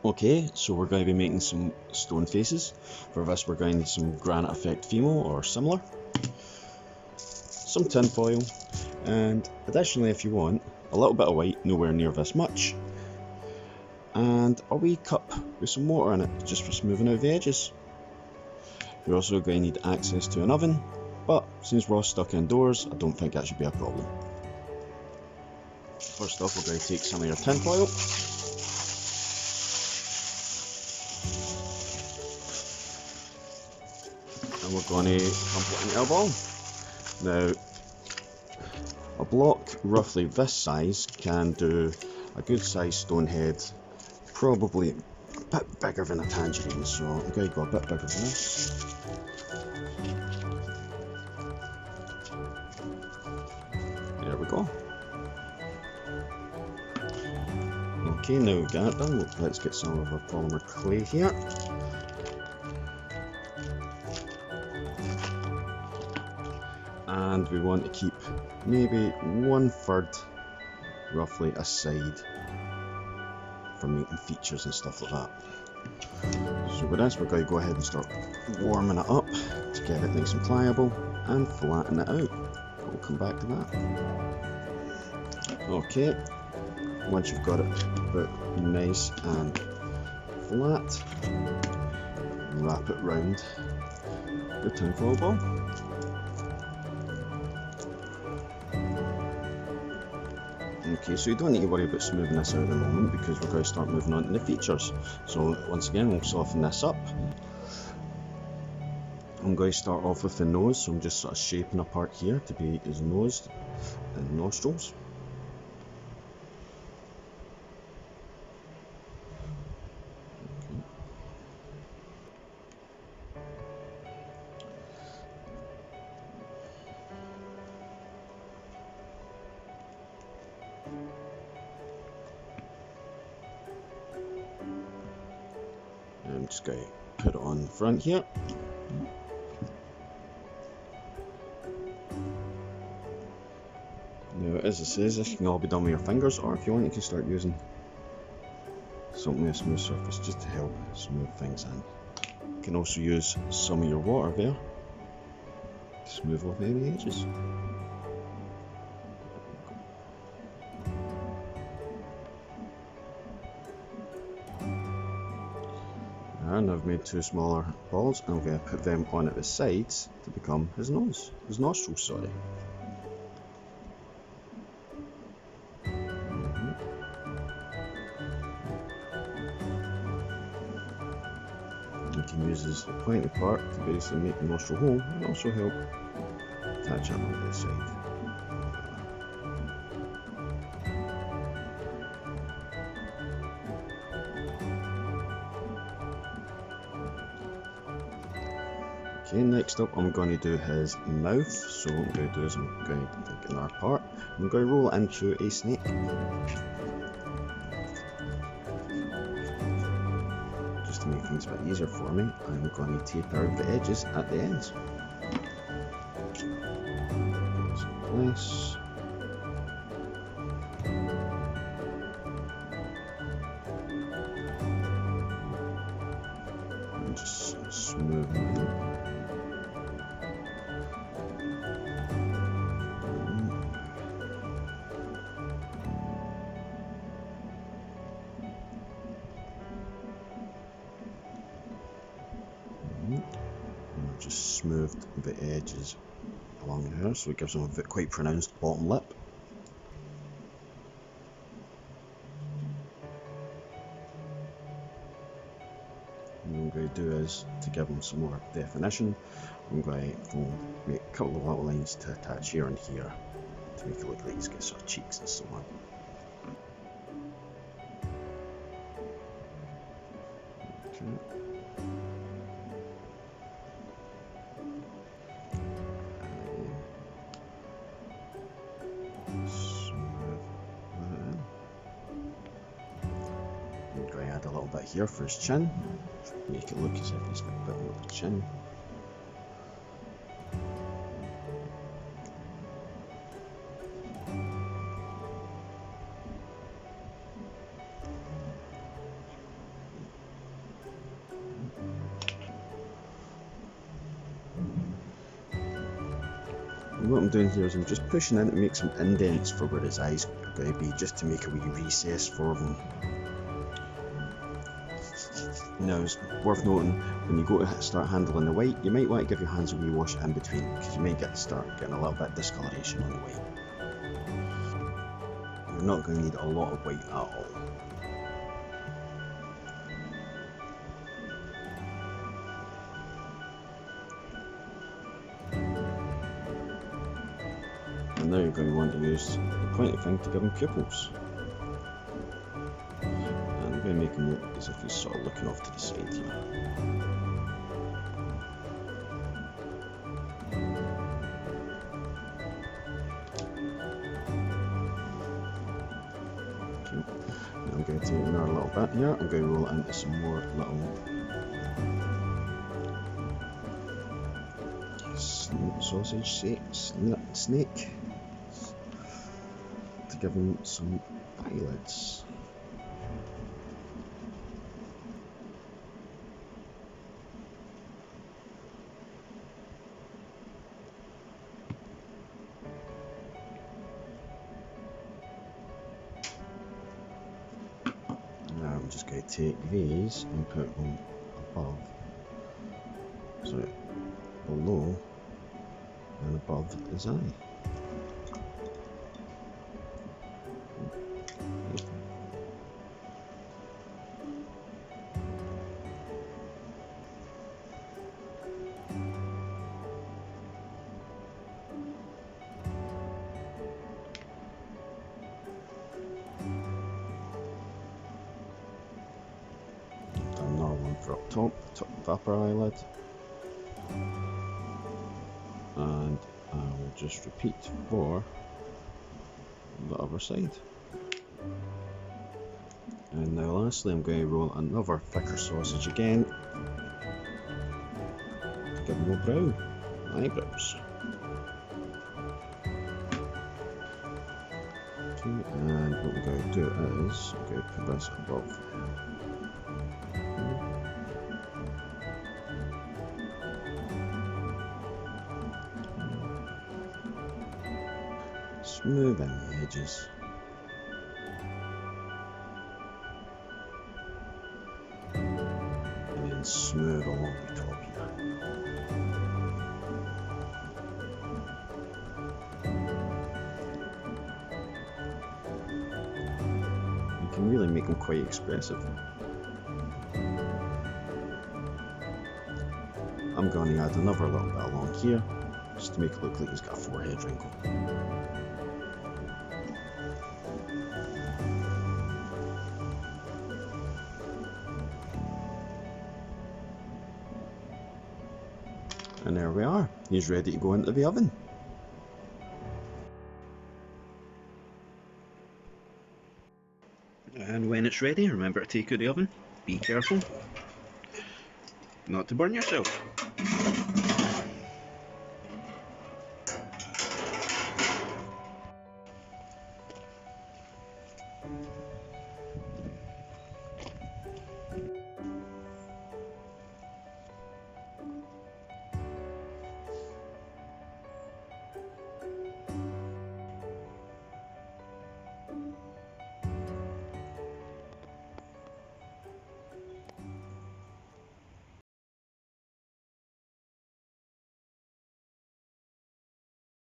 Okay, so we're going to be making some stone faces. For this we're going to need some granite effect Fimo or similar, some tin foil, and additionally if you want, a little bit of white, nowhere near this much, and a wee cup with some water in it, just for smoothing out the edges. You're also going to need access to an oven, but since we're all stuck indoors, I don't think that should be a problem. First off, we're going to take some of your tin foil, and we're going to dump it into a ball. Now, a block roughly this size can do a good sized stone head, probably a bit bigger than a tangerine, so I'm going to go a bit bigger than this. There we go. Okay, now we've got it done, let's get some of our polymer clay here. And we want to keep maybe 1/3 roughly aside for making features and stuff like that. So with this we're going to go ahead and start warming it up to get it nice and pliable and flatten it out. We'll come back to that. Okay, once you've got it about nice and flat, wrap it round the tinfoil ball. Okay, so you don't need to worry about smoothing this out at the moment because we're going to start moving on to the features. So once again, we'll soften this up. I'm going to start off with the nose, so I'm just sort of shaping a part here to be his nose and nostrils. I'm just going to put it on the front here. Now, as it says, this can all be done with your fingers, or if you want, you can start using something with a smooth surface just to help smooth things in. You can also use some of your water there to smooth off any edges. And I've made two smaller balls, and I'm going to put them on at the sides to become his nose, his nostrils, sorry. You can use this pointy part to basically make the nostril hole and also help attach it on the side. Okay, next up I'm going to do his mouth. So what I'm going to do is I'm going to take another part, I'm going to roll it into a snake. Just to make things a bit easier for me, I'm going to tape out the edges at the ends. Nice. And just smooth it out. And just smoothed the edges along here, so it gives them a quite pronounced bottom lip. And what I'm going to do is, to give them some more definition, I'm going to make a couple of little lines to attach here and here to make it look like he's got sort of cheeks and so on. Okay. I'm going to add a little bit here for his chin, make it look as if he's got a bit more of a chin. And what I'm doing here is I'm just pushing in to make some indents for where his eyes are going to be, just to make a wee recess for them. Now it's worth noting, when you go to start handling the white, you might want to give your hands a wee wash in between, because you might start getting a little bit of discoloration on the white. You're not going to need a lot of white at all. And now you're going to want to use the pointy thing to give him pupils. And I'm going to make him look as if he's sort of looking off to the side here. Okay. Now I'm going to take another little bit here, I'm going to roll it into some more little sausage snake to give him some eyelids. Now I'm just going to take these and put them above, so below and above his eye. Another one for up top of the upper eyelid, and I will just repeat for the other side. And now lastly I'm going to roll another thicker sausage again to give him a brow eyebrows. Okay, and what I'm going to do is I'm going to put this above. Smooth in the edges. And then smooth along the top here. You can really make them quite expressive. I'm going to add another little bit along here, just to make it look like he's got a forehead wrinkle. And there we are, he's ready to go into the oven. And when it's ready, remember to take out the oven. Be careful not to burn yourself.